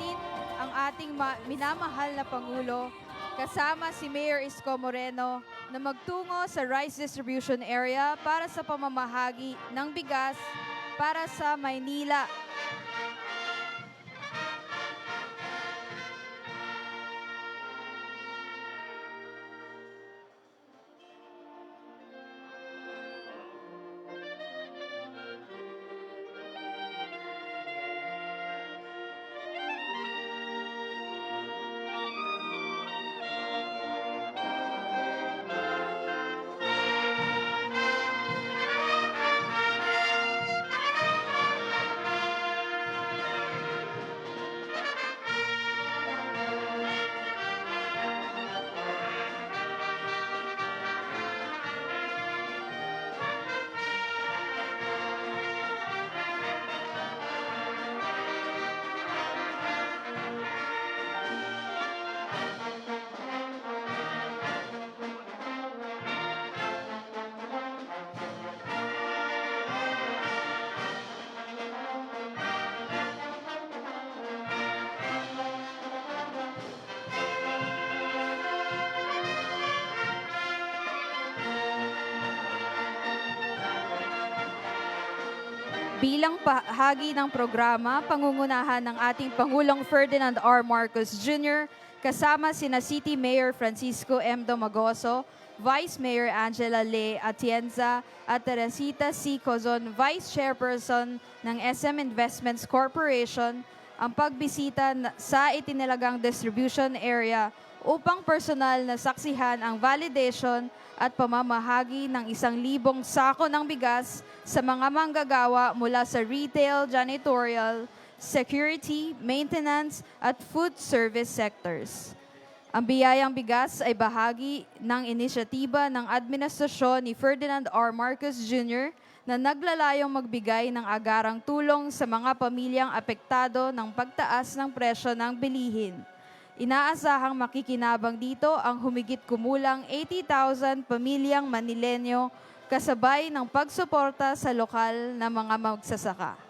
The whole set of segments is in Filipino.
natin ang ating minamahal na Pangulo kasama si Mayor Isko Moreno na magtungo sa rice distribution area para sa pamamahagi ng bigas para sa Maynila. Bilang bahagi ng programa, pangungunahan ng ating Pangulong Ferdinand R. Marcos Jr., kasama sina City Mayor Francisco M. Domagoso, Vice Mayor Angela Le Atienza at Teresita C. Cozon, Vice Chairperson ng SM Investments Corporation, ang pagbisita sa itinilagang distribution area upang personal na saksihan ang validation at pamamahagi ng 1,000 sako ng bigas sa mga manggagawa mula sa retail, janitorial, security, maintenance at food service sectors. Ang biyayang bigas ay bahagi ng inisyatiba ng administrasyon ni Ferdinand R. Marcos Jr. na naglalayong magbigay ng agarang tulong sa mga pamilyang apektado ng pagtaas ng presyo ng bilihin. Inaasahang makikinabang dito ang humigit kumulang 80,000 pamilyang Manilenyo kasabay ng pagsuporta sa lokal na mga magsasaka.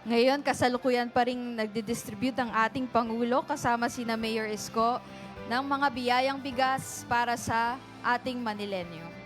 Ngayon, kasalukuyan pa rin nagdidistribute ang ating Pangulo kasama sina Mayor Isko ng mga biyayang bigas para sa ating Manilenyo.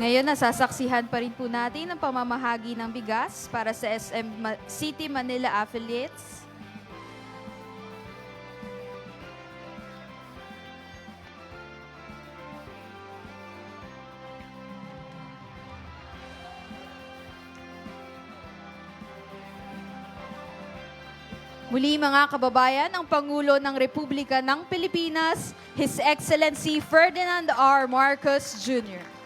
Ngayon, nasasaksihan pa rin po natin ang pamamahagi ng bigas para sa City Manila affiliates. Muli mga kababayan, ang Pangulo ng Republika ng Pilipinas, His Excellency Ferdinand R. Marcos Jr.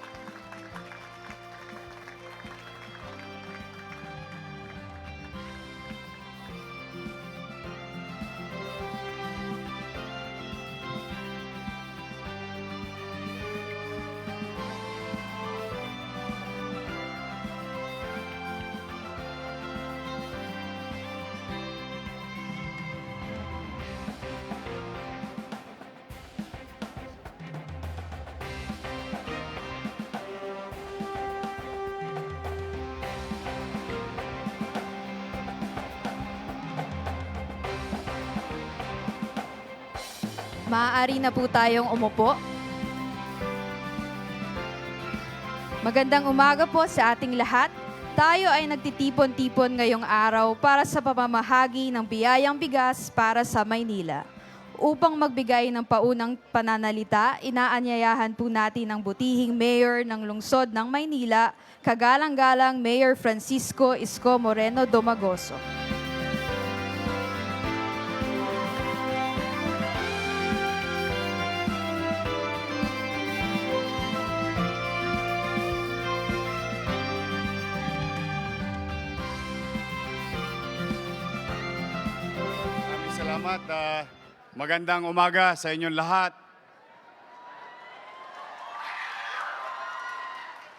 Maaari na po tayong umupo. Magandang umaga po sa ating lahat. Tayo ay nagtitipon-tipon ngayong araw para sa pamamahagi ng biyayang bigas para sa Maynila. Upang magbigay ng paunang pananalita, inaanyayahan po natin ang butihing Mayor ng Lungsod ng Maynila, kagalang-galang Mayor Francisco Isko Moreno Domagoso. Salamat. Magandang umaga sa inyong lahat.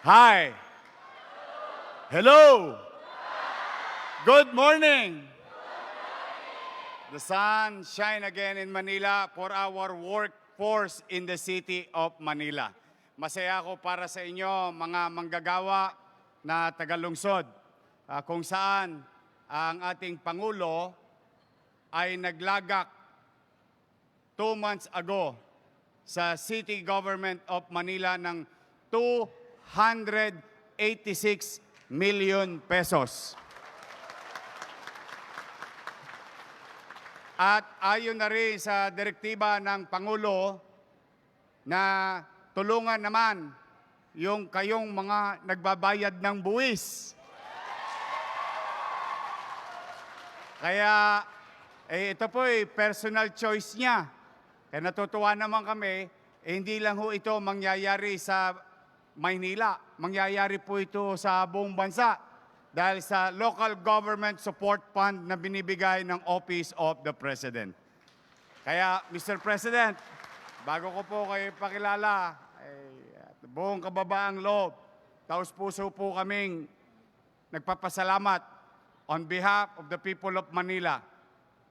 Hi. Hello. Good morning. The sun shine again in Manila for our workforce in the city of Manila. Masaya ako para sa inyo mga manggagawa na tagalungsod kung saan ang ating Pangulo ay naglagak 2 months ago sa City Government of Manila ng 286 million pesos. At ayon na rin sa direktiba ng Pangulo na tulungan naman yung kayong mga nagbabayad ng buwis. Kaya ito po personal choice niya. Kaya natutuwa naman kami, hindi lang ho ito mangyayari sa Maynila. Mangyayari po ito sa buong bansa dahil sa Local Government Support Fund na binibigay ng Office of the President. Kaya, Mr. President, bago ko po kayo pakilala, buong kababaang loob, taos puso po kaming nagpapasalamat on behalf of the people of Manila.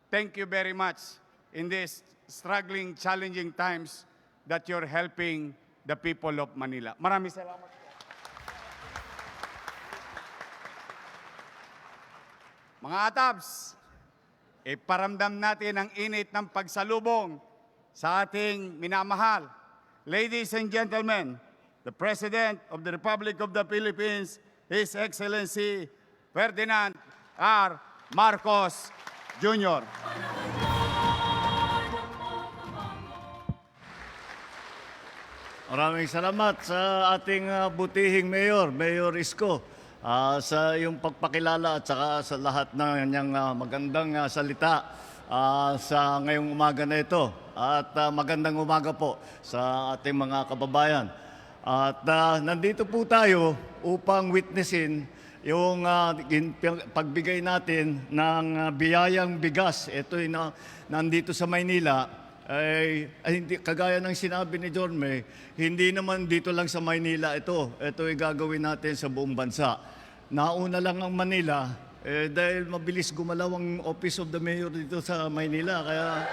Thank you very much in these struggling, challenging times that you're helping the people of Manila. Maraming salamat po. Mga atabs, iparamdam natin ang init ng pagsalubong sa ating minamahal. Ladies and gentlemen, the President of the Republic of the Philippines, His Excellency Ferdinand R. Marcos Jr. Maraming salamat sa ating butihing Mayor, Mayor Isko, sa iyong pagpakilala at saka sa lahat ng kanyang magandang salita sa ngayong umaga na ito. At magandang umaga po sa ating mga kababayan. At nandito po tayo upang witnessin yung pagbigay natin ng biyayang bigas. Ito ay nandito sa Maynila, ay hindi, kagaya ng sinabi ni John May, hindi naman dito lang sa Maynila ito. Ito ay gagawin natin sa buong bansa. Nauna lang ang Manila, dahil mabilis gumalaw ang Office of the Mayor dito sa Maynila. Kaya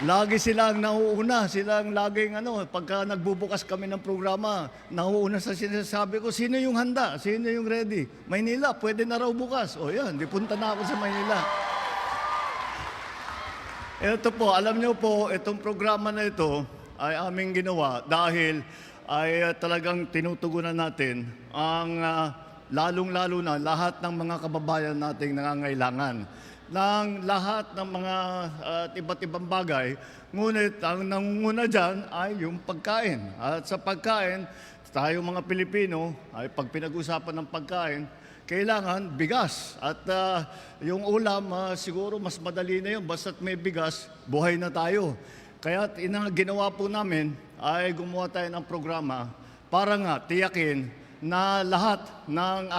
lagi silang nauuna, silang laging pagka nagbubukas kami ng programa, nauuna sa sinasabi ko, sino yung handa? Sino yung ready? Maynila, pwede na raw bukas. O yan, di punta na ako sa Maynila. Ito po, alam niyo po, itong programa na ito ay aming ginawa dahil ay talagang tinutugunan natin ang lalong-lalo na lahat ng mga kababayan nating nangangailangan ng lahat ng mga iba't ibang bagay. Ngunit ang nangunguna dyan ay yung pagkain. At sa pagkain, tayo mga Pilipino, ay pag pinag-usapan ng pagkain, kailangan bigas. At yung ulam, siguro mas madali na yun. Basta't may bigas, buhay na tayo. Kaya ginawa po namin ay gumawa tayo ng programa para nga tiyakin na lahat ng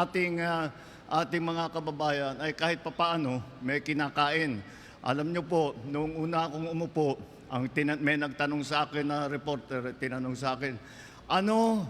ating mga kababayan ay kahit papaano may kinakain. Alam nyo po, noong una akong umupo, may nagtanong sa akin na reporter, tinanong sa akin, ano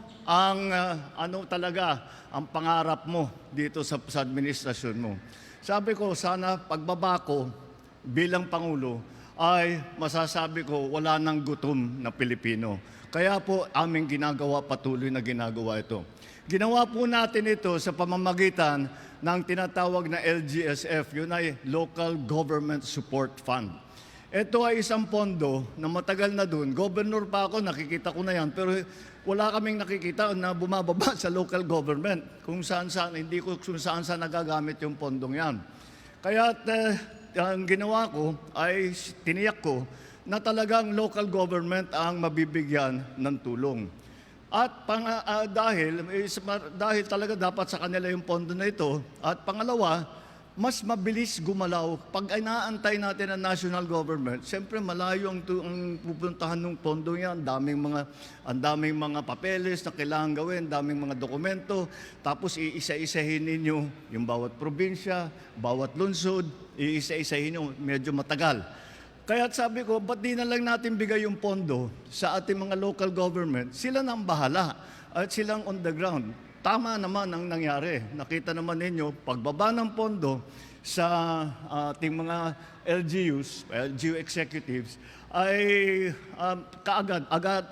talaga ang pangarap mo dito sa administrasyon mo? Sabi ko, sana pagbaba ko bilang Pangulo ay masasabi ko wala nang gutom na Pilipino. Kaya po aming ginagawa, patuloy na ginagawa ito. Ginawa po natin ito sa pamamagitan ng tinatawag na LGSF, yun ay Local Government Support Fund. Ito ay isang pondo na matagal na dun. Governor pa ako, nakikita ko na yan, pero wala kaming nakikita na bumababa sa local government kung saan-saan, hindi ko kung saan-saan nagagamit yung pondong yan. Kaya ang ginawa ko ay tiniyak ko na talagang local government ang mabibigyan ng tulong. At dahil talaga dapat sa kanila yung pondo na ito. At pangalawa, mas mabilis gumalaw. Pag inaantay natin ang national government, siyempre malayo ang pupuntahan ng pondo yan. Ang daming mga papeles na kailangan gawin, daming mga dokumento. Tapos iisa-isahin ninyo yung bawat probinsya, bawat lungsod, iisa-isahin nyo, medyo matagal. Kaya sabi ko, ba't di na lang natin bigay yung pondo sa ating mga local government? Sila na ang bahala at silang on the ground. Tama naman ang nangyari. Nakita naman ninyo, pagbaba ng pondo sa ating mga LGU executives, ay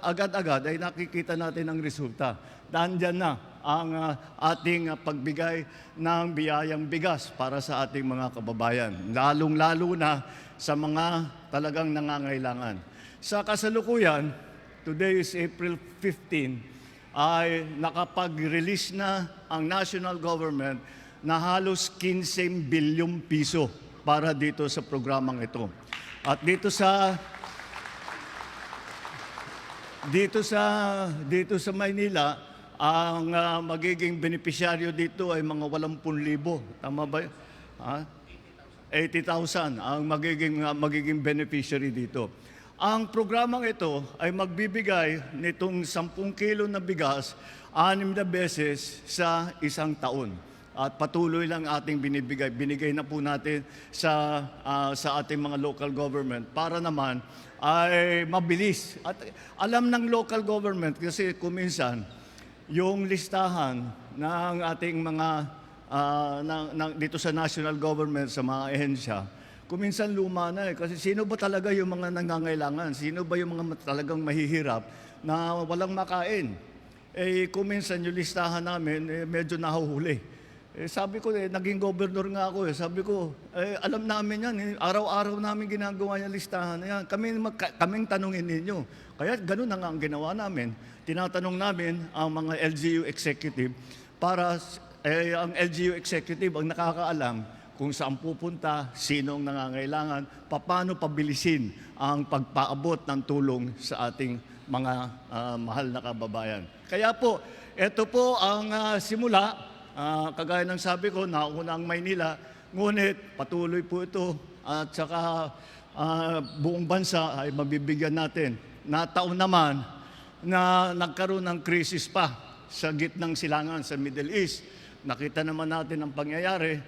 agad-agad ay nakikita natin ang resulta. Nandiyan na ang ating pagbigay ng biyayang bigas para sa ating mga kababayan. Lalong-lalo na sa mga talagang nangangailangan. Sa kasalukuyan, today is April 15, ay nakapag-release na ang national government na halos 15 bilyong piso para dito sa programang ito. At dito sa Maynila, ang magiging benepisyaryo dito ay mga 80,000. Tama ba? 80,000 ang magiging beneficiary dito. Ang programang ito ay magbibigay nitong 10 kilo na bigas 6 na beses sa isang taon. At patuloy lang ating binibigay. Binigay na po natin sa ating mga local government para naman ay mabilis. At alam ng local government kasi kuminsan yung listahan ng ating mga dito sa national government, sa mga ahensya, kuminsan luma na kasi sino ba talaga yung mga nangangailangan? Sino ba yung mga talagang mahihirap na walang makain? Kuminsan yung listahan namin, medyo nahuhuli. Sabi ko, naging gobernador nga ako. Sabi ko, alam namin yan. Araw-araw namin ginagawa yung listahan na yan. Kaming tanungin ninyo. Kaya ganun na nga ang ginawa namin. Tinatanong namin ang mga LGU executive para ang LGU executive ang nakakaalam kung saan pupunta, sino ang nangangailangan, paano pabilisin ang pagpaabot ng tulong sa ating mga mahal na kababayan. Kaya po, ito po ang simula, kagaya ng sabi ko, nauna ang Maynila, ngunit patuloy po ito at saka buong bansa ay mabibigyan natin. Nataon naman na nagkaroon ng krisis pa sa gitnang silangan sa Middle East. Nakita naman natin ang pangyayari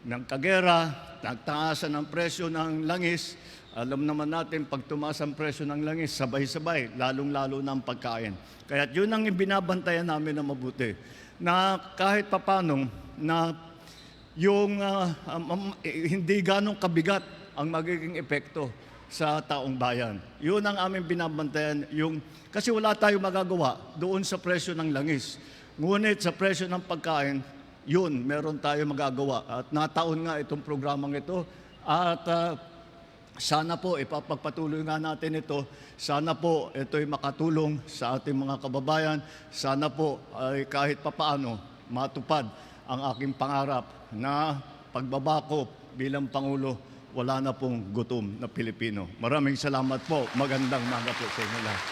ng kagera, nagtaasan ng presyo ng langis. Alam naman natin, pag tumaas ang presyo ng langis, sabay-sabay, lalong-lalo na ang pagkain. Kaya yun ang binabantayan namin na mabuti. Na kahit papano, na yung hindi ganong kabigat ang magiging epekto sa taong bayan. Yun ang aming binabantayan. Kasi wala tayong magagawa doon sa presyo ng langis. Ngunit sa presyo ng pagkain, yun, meron tayo magagawa. At nataon nga itong programang ito. At sana po, ipapagpatuloy nga natin ito. Sana po, ito'y makatulong sa ating mga kababayan. Sana po, ay kahit papaano, matupad ang aking pangarap na pagbabako bilang Pangulo, wala na pong gutom na Pilipino. Maraming salamat po. Magandang umaga po sa inyo lahat.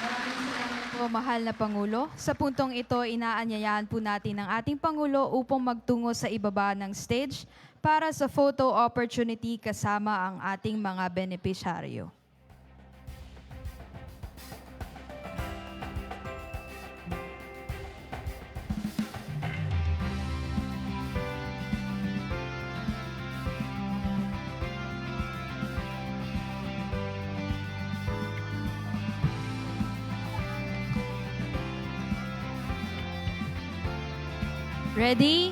Maraming salamat po, mahal na Pangulo. Sa puntong ito, inaanyayahan po natin ang ating Pangulo upang magtungo sa ibaba ng stage para sa photo opportunity kasama ang ating mga benepisyaryo. Ready?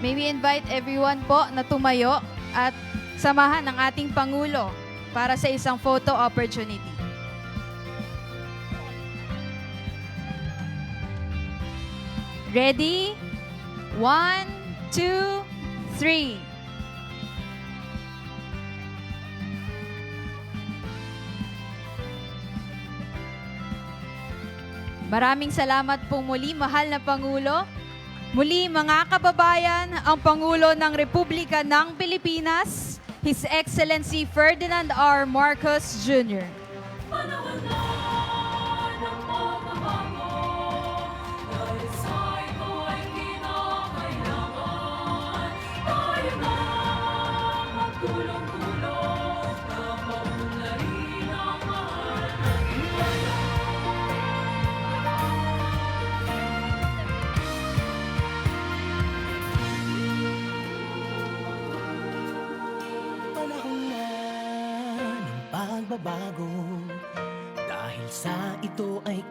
May we invite everyone po na tumayo at samahan ng ating Pangulo para sa isang photo opportunity. Ready? 1, 2, 3. Maraming salamat po muli, mahal na Pangulo. Muli, mga kababayan, ang Pangulo ng Republika ng Pilipinas, His Excellency Ferdinand R. Marcos Jr. Panahon na ng pagbabago, dahil sa ito ay kinakailangan. Tayo na magtulong-tulong na maunlarin ang mahal nating bayan. Panahon na ng pagbabago, dahil sa ito ay